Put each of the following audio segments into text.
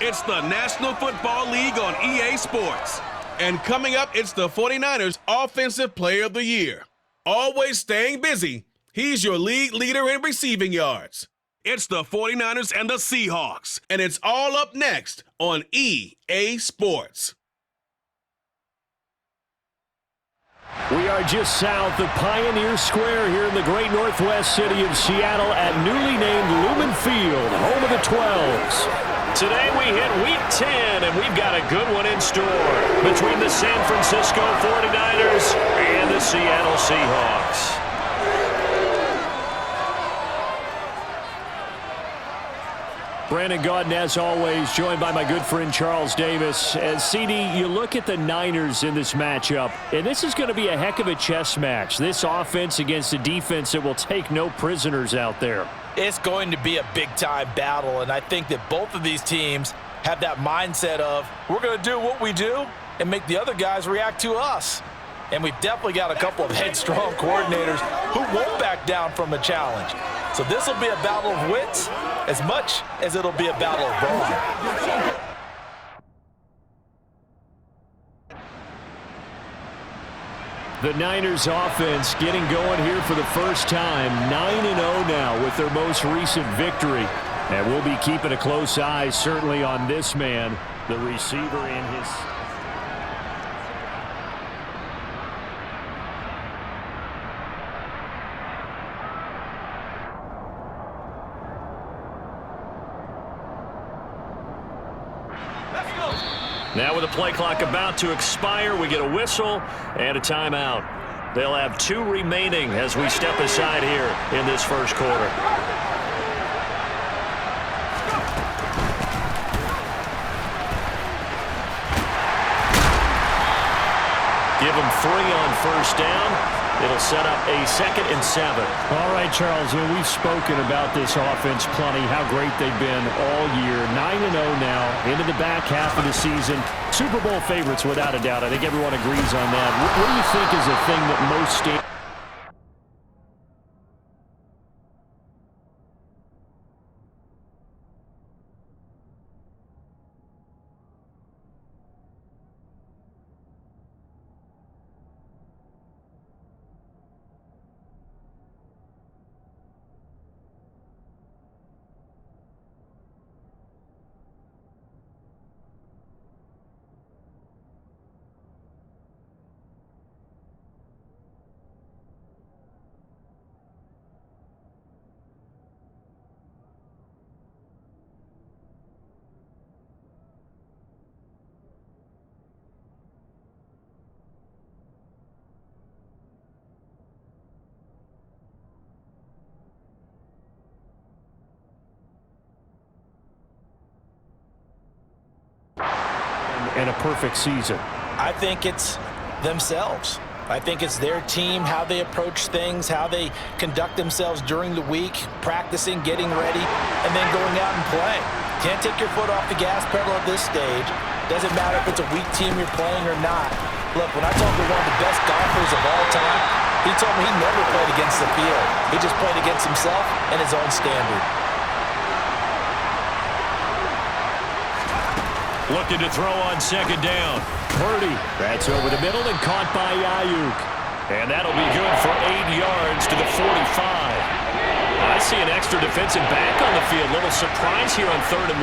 It's the National Football League on EA Sports. And coming up, it's the 49ers Offensive Player of the Year. Always staying busy, he's your league leader in receiving yards. It's the 49ers and the Seahawks, and it's all up next on EA Sports. We are just south of Pioneer Square here in the great northwest city of Seattle at newly named Lumen Field, home of the 12s. Today we hit Week 10, and we've got a good one in store between the San Francisco 49ers and the Seattle Seahawks. Brandon Gaudin, as always, joined by my good friend Charles Davis. As CD, you look at the Niners in this matchup, and this is going to be a heck of a chess match. This offense against a defense that will take no prisoners out there. It's going to be a big-time battle, and I think that both of these teams have that mindset of, we're going to do what we do and make the other guys react to us. And we've definitely got a couple of headstrong coordinators who won't back down from a challenge. So this will be a battle of wits as much as it'll be a battle of brawn. The Niners offense getting going here for the first time, 9-0 now with their most recent victory. And we'll be keeping a close eye certainly on this man, the receiver in his... Now with the play clock about to expire, we get a whistle and a timeout. They'll have 2 remaining as we step aside here in this first quarter. Give them 3 on first down. It'll set up a 2nd and 7. All right, Charles, we've spoken about this offense plenty, how great they've been all year. 9-0 now, into the back half of the season. Super Bowl favorites, without a doubt. I think everyone agrees on that. What do you think is the thing that most stands? And a perfect season. I think it's themselves. I think it's their team, how they approach things, how they conduct themselves during the week, practicing, getting ready, and then going out and play. Can't take your foot off the gas pedal at this stage. Doesn't matter if it's a weak team you're playing or not. Look, when I talked to one of the best golfers of all time, he told me he never played against the field. He just played against himself and his own standard. Looking to throw on 2nd down. Purdy, that's over the middle and caught by Ayuk. And that'll be good for 8 yards to the 45. I see an extra defensive back on the field. Little surprise here on 3rd and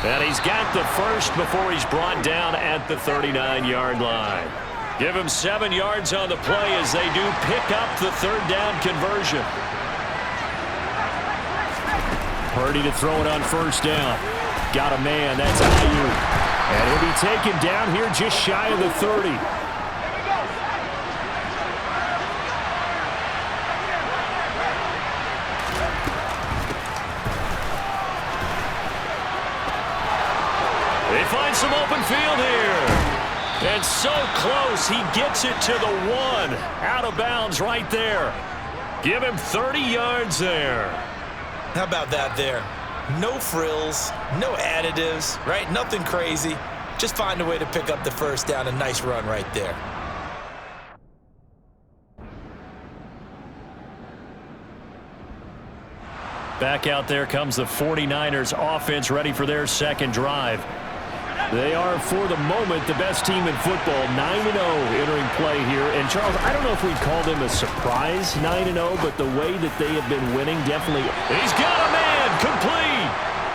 1. And he's got the first before he's brought down at the 39-yard line. Give him 7 yards on the play as they do pick up the 3rd down conversion. Purdy to throw it on 1st down. Got a man, that's Ayuk. And he'll be taken down here just shy of the 30. They find some open field here. And so close, he gets it to the 1. Out of bounds right there. Give him 30 yards there. How about that there? No frills, no additives, right? Nothing crazy. Just find a way to pick up the 1st down. A nice run right there. Back out there comes the 49ers offense ready for their second drive. They are, for the moment, the best team in football, 9-0 entering play here. And, Charles, I don't know if we'd call them a surprise 9-0, but the way that they have been winning definitely. He's got a man, complete.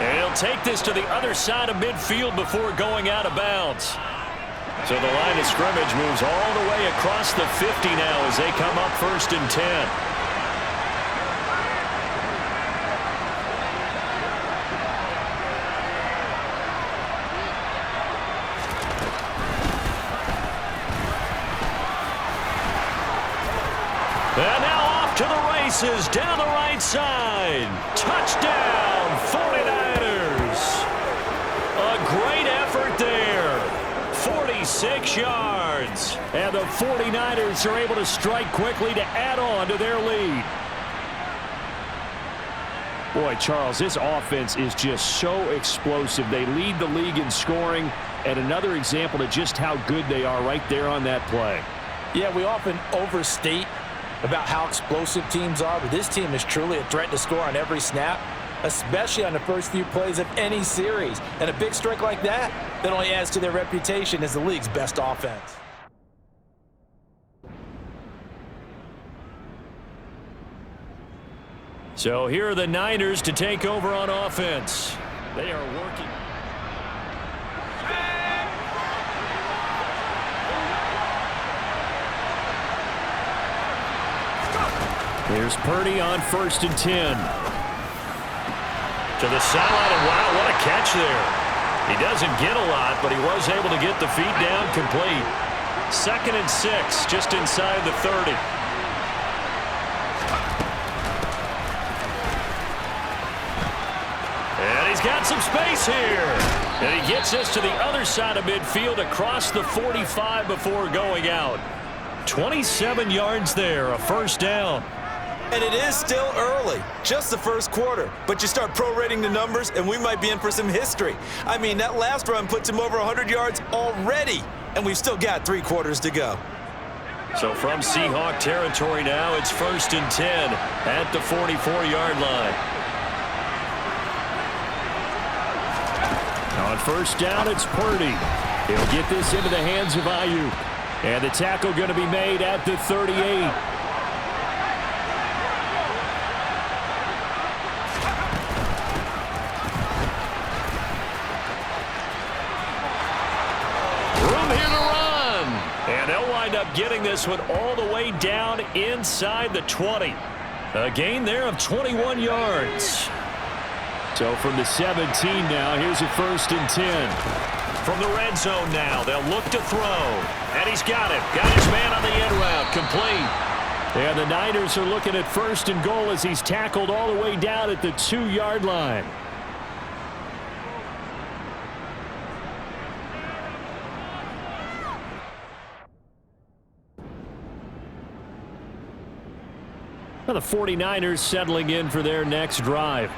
And he'll take this to the other side of midfield before going out of bounds. So the line of scrimmage moves all the way across the 50 now as they come up 1st and 10. And now off to the races down the right side. Touchdown, 49ers. A great effort there. 46 yards. And the 49ers are able to strike quickly to add on to their lead. Boy, Charles, this offense is just so explosive. They lead the league in scoring, and another example of just how good they are right there on that play. Yeah, we often overstate about how explosive teams are, but this team is truly a threat to score on every snap, especially on the first few plays of any series. And a big strike like that only adds to their reputation as the league's best offense. So here are the Niners to take over on offense. They are working. Here's Purdy on 1st and 10. To the sideline, and wow, what a catch there. He doesn't get a lot, but he was able to get the feet down complete. 2nd and 6, just inside the 30. And he's got some space here. And he gets us to the other side of midfield across the 45 before going out. 27 yards there, a 1st down. And it is still early, just the first quarter. But you start prorating the numbers, and we might be in for some history. I mean, that last run puts him over 100 yards already, and we've still got 3 quarters to go. So from Seahawk territory now, it's 1st and 10 at the 44-yard line. On 1st down, it's Purdy. He'll get this into the hands of Ayuk. And the tackle going to be made at the 38. Getting this one all the way down inside the 20. A gain there of 21 yards. So from the 17 now, here's a 1st and 10. From the red zone now, they'll look to throw. And he's got it. Got his man on the end route. Complete. And the Niners are looking at 1st and goal as he's tackled all the way down at the 2-yard line. The 49ers settling in for their next drive.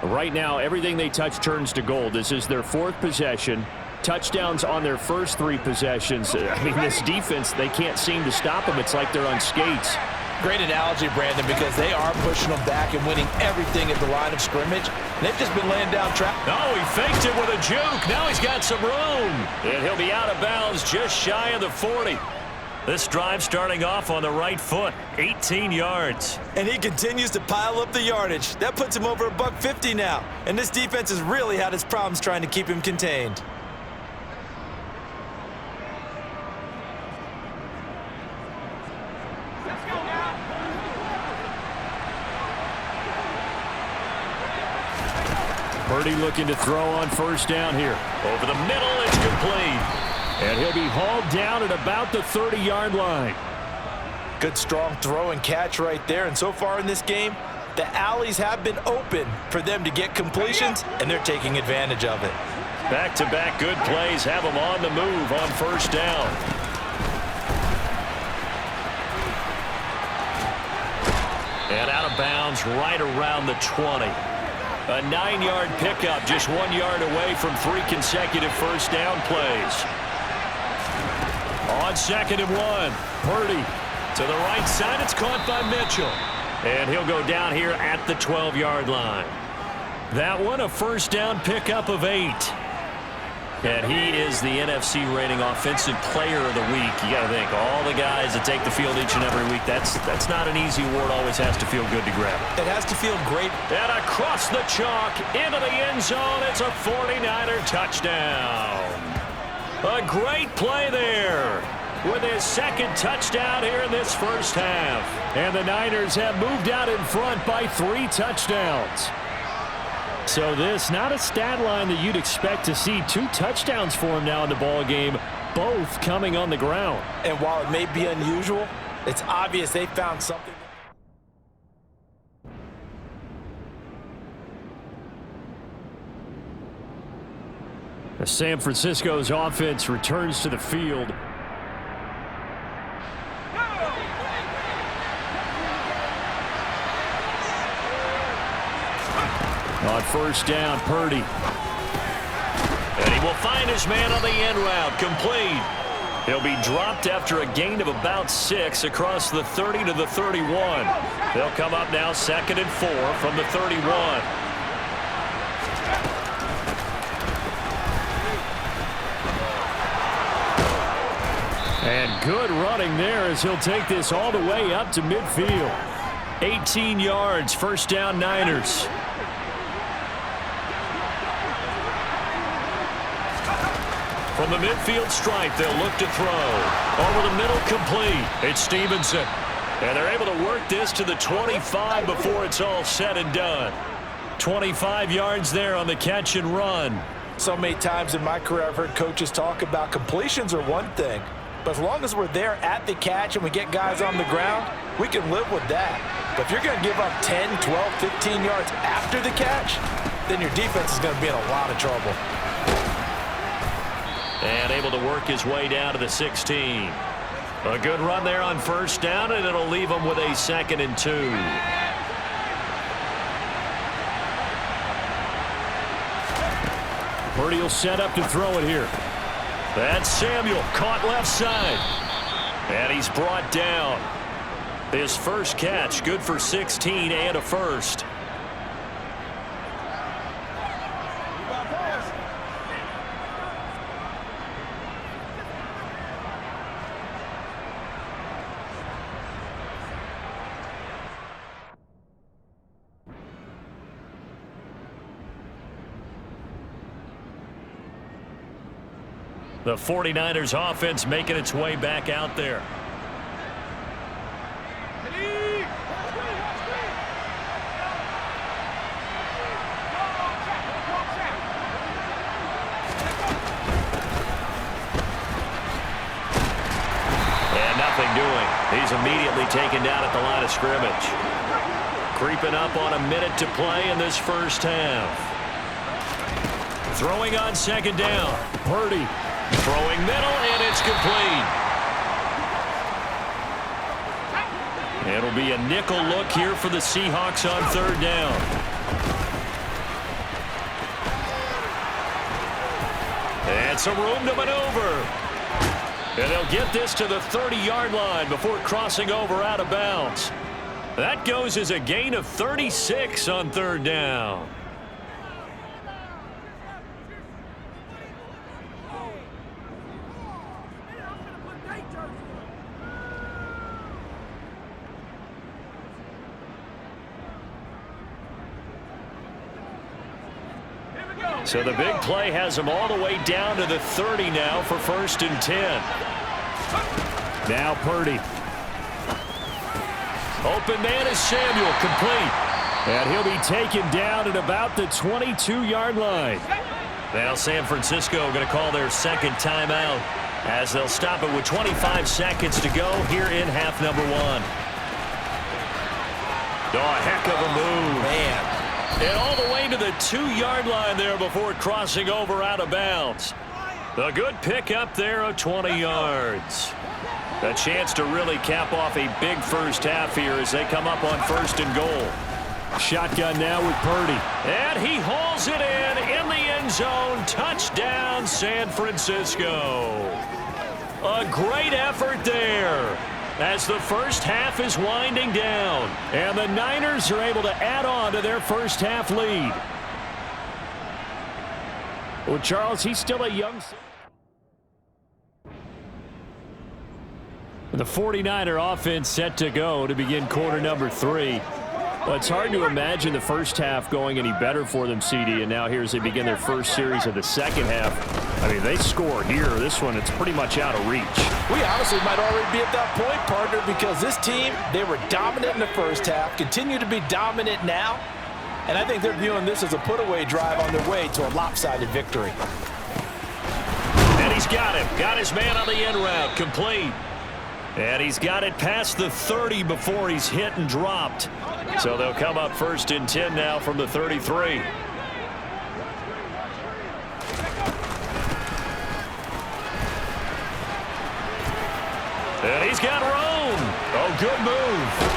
Right now, everything they touch turns to gold. This is their 4th possession. Touchdowns on their first 3 possessions. I mean, this defense, they can't seem to stop them. It's like they're on skates. Great analogy, Brandon, because they are pushing them back and winning everything at the line of scrimmage. And they've just been laying down trap. Oh, he faked it with a juke. Now he's got some room. And he'll be out of bounds just shy of the 40. This drive starting off on the right foot, 18 yards. And he continues to pile up the yardage. That puts him over $150 now. And this defense has really had its problems trying to keep him contained. Purdy looking to throw on 1st down here. Over the middle, it's complete. And he'll be hauled down at about the 30-yard line. Good strong throw and catch right there. And so far in this game, the alleys have been open for them to get completions, and they're taking advantage of it. Back-to-back good plays have them on the move on 1st down. And out of bounds right around the 20. A 9-yard pickup, just 1 yard away from 3 consecutive 1st down plays. On 2nd and 1, Purdy to the right side. It's caught by Mitchell. And he'll go down here at the 12-yard line. That one, a first down pickup of 8. And he is the NFC rating offensive player of the week. You got to think, all the guys that take the field each and every week, that's not an easy award. Always has to feel good to grab it. It has to feel great. And across the chalk, into the end zone, it's a 49er touchdown. A great play there with his second touchdown here in this first half. And the Niners have moved out in front by 3 touchdowns. So this, not a stat line that you'd expect to see. 2 touchdowns for him now in the ball game, both coming on the ground. And while it may be unusual, it's obvious they found something. San Francisco's offense returns to the field. On first down, Purdy. And he will find his man on the end route, complete. He'll be dropped after a gain of about 6 across the 30 to the 31. They'll come up now 2nd and 4 from the 31. And good running there as he'll take this all the way up to midfield. 18 yards, first down Niners. From the midfield stripe, they'll look to throw. Over the middle, complete. It's Stevenson. And they're able to work this to the 25 before it's all said and done. 25 yards there on the catch and run. So many times in my career I've heard coaches talk about completions are one thing, but as long as we're there at the catch and we get guys on the ground, we can live with that. But if you're going to give up 10, 12, 15 yards after the catch, then your defense is going to be in a lot of trouble. And able to work his way down to the 16. A good run there on first down, and it'll leave him with a 2nd and 2. Purdy will set up to throw it here. That's Samuel, caught left side. And he's brought down. His first catch, good for 16 and a first. The 49ers offense making its way back out there. And nothing doing. He's immediately taken down at the line of scrimmage. Creeping up on a minute to play in this first half. Throwing on second down. Purdy. Throwing middle, and it's complete. It'll be a nickel look here for the Seahawks on third down. And some room to maneuver. And they'll get this to the 30-yard line before crossing over out of bounds. That goes as a gain of 36 on third down. So the big play has him all the way down to the 30 now for 1st and 10. Now Purdy. Open man is Samuel, complete. And he'll be taken down at about the 22-yard line. Now San Francisco going to call their second timeout as they'll stop it with 25 seconds to go here in half number 1. Oh, a heck of a move. Man. And all the way to the 2-yard line there before crossing over out of bounds. A good pickup there of 20 yards. A chance to really cap off a big first half here as they come up on 1st and goal. Shotgun now with Purdy. And he hauls it in the end zone. Touchdown, San Francisco. A great effort there. as the first half is winding down. And the Niners are able to add on to their first half lead. Well, Charles, he's still a young... The 49er offense set to go to begin quarter number 3. Well, it's hard to imagine the first half going any better for them, CD, and now here as they begin their first series of the second half. I mean, they score here. This one, it's pretty much out of reach. We honestly might already be at that point, partner, because this team, they were dominant in the first half, continue to be dominant now, and I think they're viewing this as a put-away drive on their way to a lopsided victory. And he's got him. Got his man on the end route. Complete. And he's got it past the 30 before he's hit and dropped. So they'll come up first and 10 now from the 33. And he's got room. Oh, good move.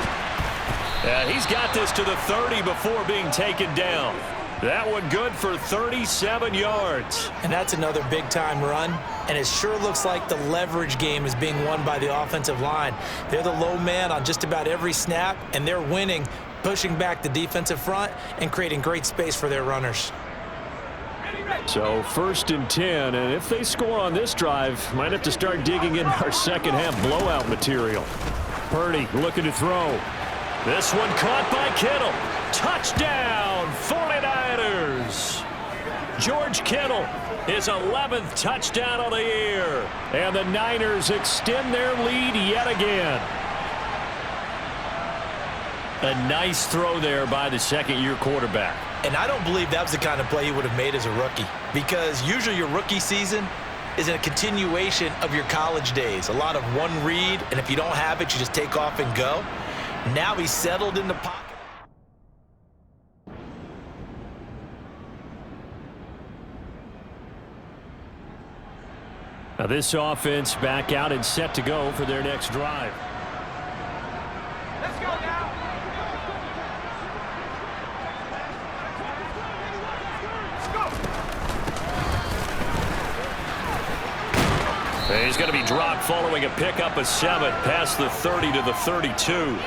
And he's got this to the 30 before being taken down. That one good for 37 yards. And that's another big-time run. And it sure looks like the leverage game is being won by the offensive line. They're the low man on just about every snap, and they're winning, pushing back the defensive front and creating great space for their runners. So first and 10, and if they score on this drive, might have to start digging in our second half blowout material. Purdy looking to throw. This one caught by Kittle. Touchdown, 49ers. George Kittle, his 11th touchdown of the year. And the Niners extend their lead yet again. A nice throw there by the second-year quarterback. And I don't believe that was the kind of play he would have made as a rookie, because usually your rookie season is a continuation of your college days. A lot of one read, and if you don't have it, you just take off and go. Now he's settled in the pocket. Now this offense back out and set to go for their next drive. Let's go now. He's going to be dropped following a pickup of 7 past the 30 to the 32.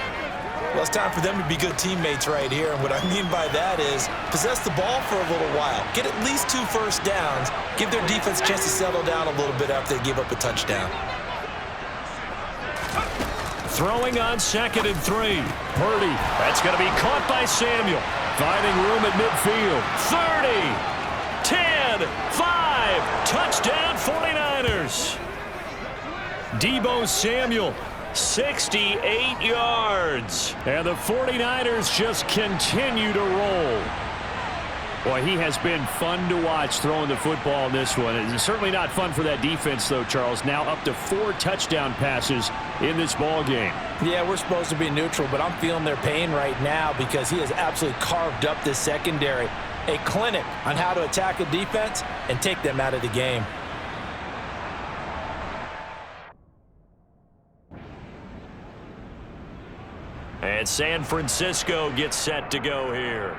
Well, it's time for them to be good teammates right here. And what I mean by that is possess the ball for a little while. Get at least 2 first downs. Give their defense a chance to settle down a little bit after they give up a touchdown. Throwing on second and 3. Purdy. That's going to be caught by Samuel. Finding room at midfield. 30. 10. 5. Touchdown 49ers. Deebo Samuel. 68 yards. And the 49ers just continue to roll. Boy, he has been fun to watch throwing the football in this one. It's certainly not fun for that defense, though, Charles. Now up to 4 touchdown passes in this ball game. Yeah, we're supposed to be neutral, but I'm feeling their pain right now because he has absolutely carved up this secondary. A clinic on how to attack a defense and take them out of the game. And San Francisco gets set to go here.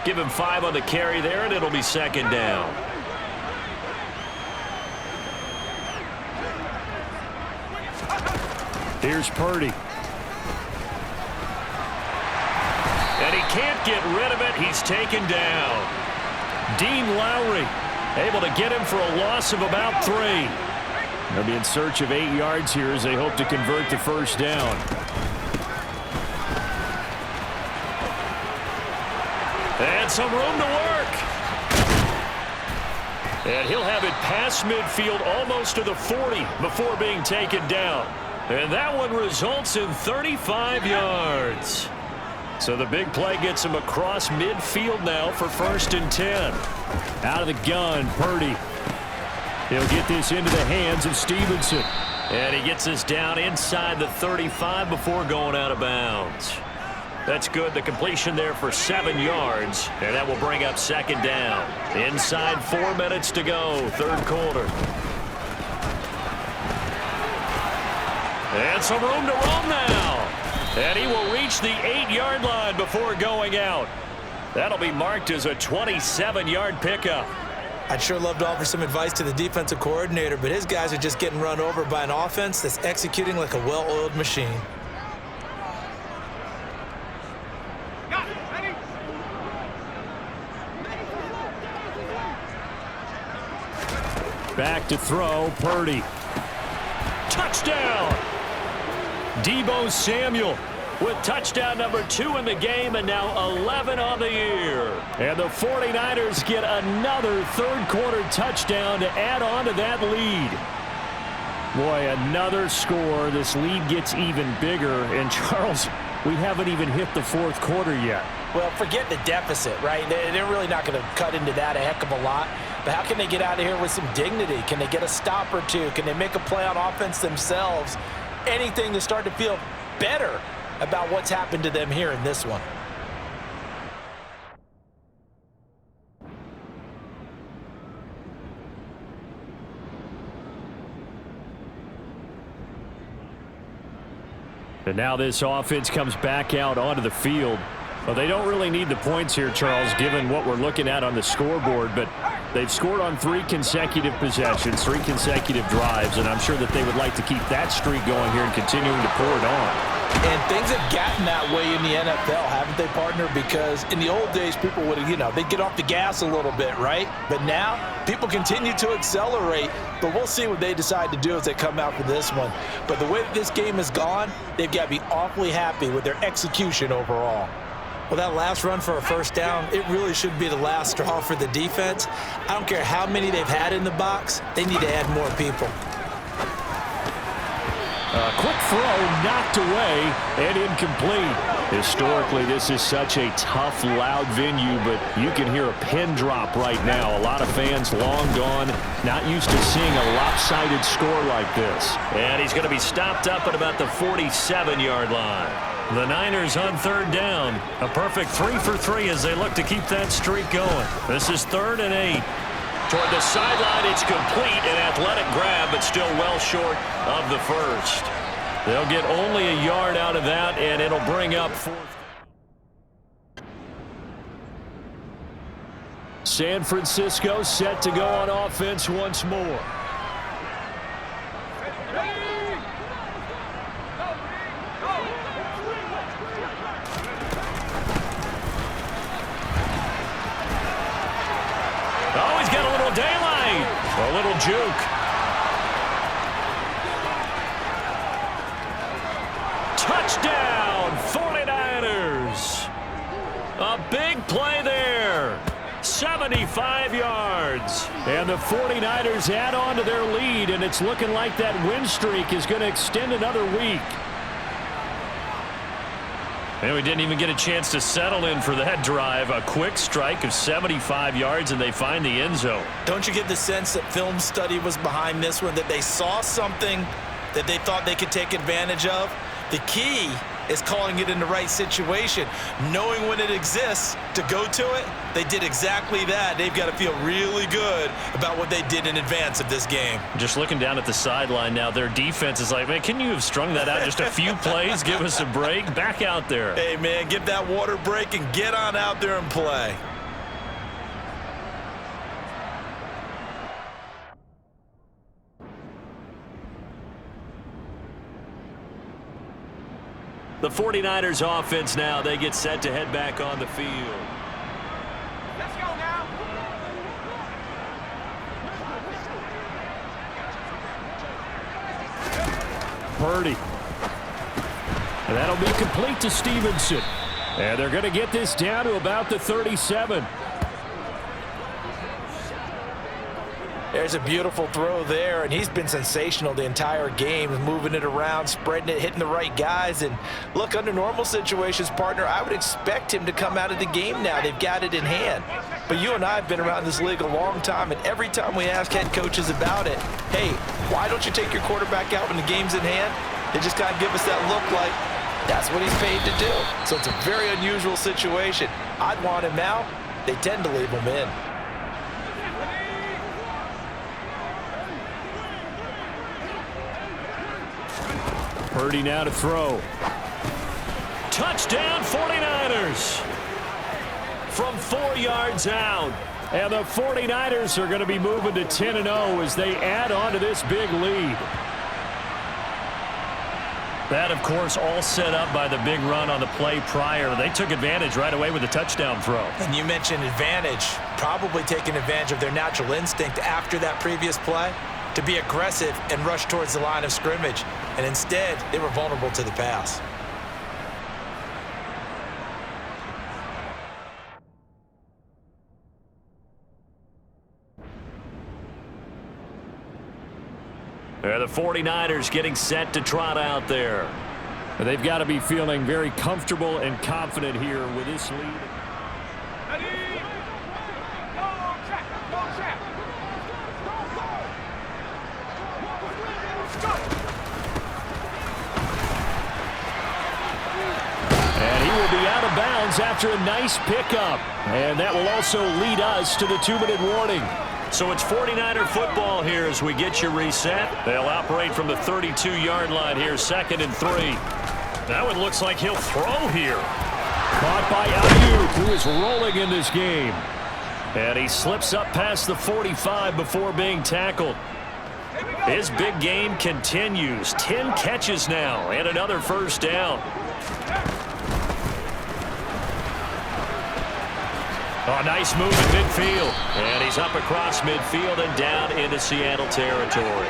Give him 5 on the carry there, and it'll be second down. Here's Purdy. And he can't get rid of it. He's taken down. Dean Lowry able to get him for a loss of about 3. They'll be in search of 8 yards here as they hope to convert the first down. And some room to work. And he'll have it past midfield almost to the 40 before being taken down. And that one results in 35 yards. So the big play gets him across midfield now for first and 10. Out of the gun, Purdy. He'll get this into the hands of Stevenson. And he gets this down inside the 35 before going out of bounds. That's good. The completion there for 7 yards. And that will bring up second down. Inside 4 minutes to go, third quarter. And some room to roam now. And he will reach the 8-yard line before going out. That'll be marked as a 27-yard pickup. I'd sure love to offer some advice to the defensive coordinator, but his guys are just getting run over by an offense that's executing like a well-oiled machine. Back to throw, Purdy. Touchdown! Deebo Samuel with touchdown number 2 in the game and now 11 on the year. And the 49ers get another third-quarter touchdown to add on to that lead. Boy, another score. This lead gets even bigger. And, Charles, we haven't even hit the fourth quarter yet. Well, forget the deficit, right? They're really not going to cut into that a heck of a lot. But how can they get out of here with some dignity? Can they get a stop or two? Can they make a play on offense themselves? Anything to start to feel better about what's happened to them here in this one. And now this offense comes back out onto the field. Well, they don't really need the points here, Charles, given what we're looking at on the scoreboard, but they've scored on 3 consecutive possessions, 3 consecutive drives, and I'm sure that they would like to keep that streak going here and continuing to pour it on. And things have gotten that way in the NFL, haven't they, partner? Because in the old days, people would, they'd get off the gas a little bit, right? But now, people continue to accelerate, but we'll see what they decide to do as they come out for this one. But the way that this game has gone, they've got to be awfully happy with their execution overall. Well, that last run for a first down, it really should be the last straw for the defense. I don't care how many they've had in the box. They need to add more people. A quick throw knocked away and incomplete. Historically, this is such a tough, loud venue, but you can hear a pin drop right now. A lot of fans long gone, not used to seeing a lopsided score like this. And he's going to be stopped up at about the 47-yard line. The Niners on third down. A perfect 3 for 3 as they look to keep that streak going. This is 3rd and 8. Toward the sideline, it's complete, an athletic grab, but still well short of the first. They'll get only a yard out of that, and it'll bring up 4th. San Francisco set to go on offense once more. Oh, he's got a little daylight. A little juke. Touchdown, 49ers. A big play there. 75 yards. And the 49ers add on to their lead, and it's looking like that win streak is going to extend another week. And we didn't even get a chance to settle in for that drive. A quick strike of 75 yards, and they find the end zone. Don't you get the sense that film study was behind this one, that they saw something that they thought they could take advantage of? The key is calling it in the right situation, knowing when it exists to go to it. They did exactly that. They've got to feel really good about what they did in advance of this game. Just looking down at the sideline now, their defense is like, man, can you have strung that out just a few plays? Give us a break. Back out there. Hey, man, give that water break and get on out there and play. The 49ers offense now, they get set to head back on the field. Let's go now. Purdy. And that'll be complete to Stevenson. And they're going to get this down to about the 37. There's a beautiful throw there, and he's been sensational the entire game, moving it around, spreading it, hitting the right guys. And look, under normal situations, partner, I would expect him to come out of the game now. They've got it in hand. But you and I have been around this league a long time, and every time we ask head coaches about it, hey, why don't you take your quarterback out when the game's in hand? They just kind of give us that look like that's what he's paid to do. So it's a very unusual situation. I'd want him out. They tend to leave him in. Purdy now to throw. Touchdown 49ers. From 4 yards out. And the 49ers are going to be moving to 10-0 as they add on to this big lead. That, of course, all set up by the big run on the play prior. They took advantage right away with the touchdown throw. And you mentioned advantage, probably taking advantage of their natural instinct after that previous play to be aggressive and rush towards the line of scrimmage. And instead, they were vulnerable to the pass. The 49ers getting set to trot out there. They've got to be feeling very comfortable and confident here with this lead. Ready? Go track. Go track. And he will be out of bounds after a nice pickup. And that will also lead us to the 2-minute warning. So it's 49er football here as we get you reset. They'll operate from the 32-yard line here, 2nd and 3. That one looks like he'll throw here. Caught by Ayuk, who is rolling in this game. And he slips up past the 45 before being tackled. His big game continues. 10 catches now and another first down. Oh, nice move in midfield. And he's up across midfield and down into Seattle territory.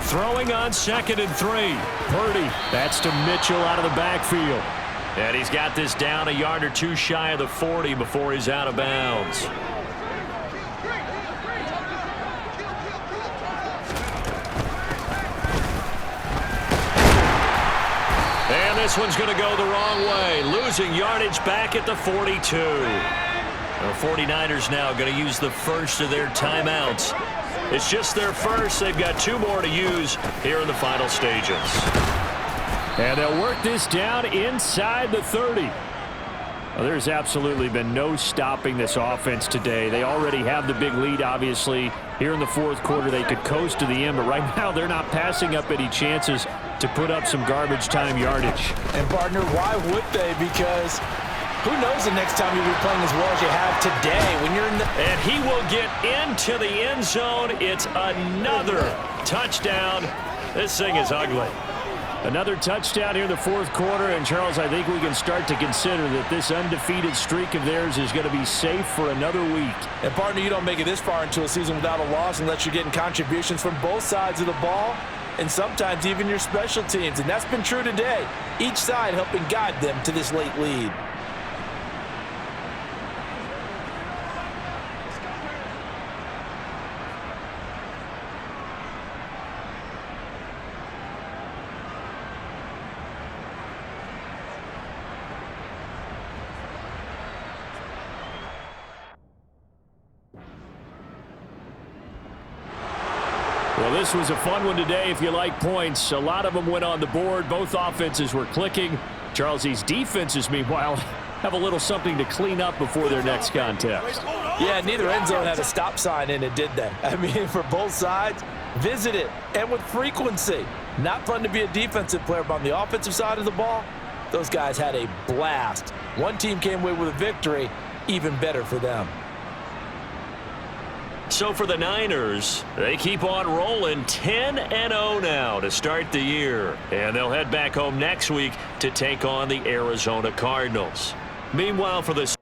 Throwing on 2nd and 3. Purdy. That's to Mitchell out of the backfield. And he's got this down a yard or two shy of the 40 before he's out of bounds. And this one's going to go the wrong way. Losing yardage back at the 42. The 49ers now going to use the first of their timeouts. It's just their first. They've got 2 more to use here in the final stages. And they'll work this down inside the 30. Well, there's absolutely been no stopping this offense today. They already have the big lead, obviously. Here in the 4th quarter, they could coast to the end, but right now they're not passing up any chances to put up some garbage time yardage. And, partner, why would they? Because who knows the next time you'll be playing as well as you have today when you're in the... And he will get into the end zone. It's another touchdown. This thing is ugly. Another touchdown here in the 4th quarter. And, Charles, I think we can start to consider that this undefeated streak of theirs is going to be safe for another week. And, partner, you don't make it this far into a season without a loss unless you're getting contributions from both sides of the ball and sometimes even your special teams. And that's been true today. Each side helping guide them to this late lead. Well, this was a fun one today if you like points. A lot of them went on the board. Both offenses were clicking. Charles, these defenses, meanwhile, have a little something to clean up before their next contest. Yeah, neither end zone had a stop sign in it, did they? I mean, for both sides, visit it, and with frequency. Not fun to be a defensive player, but on the offensive side of the ball, those guys had a blast. One team came away with a victory, even better for them. So for the Niners, they keep on rolling 10-0 now to start the year. And they'll head back home next week to take on the Arizona Cardinals. Meanwhile, for the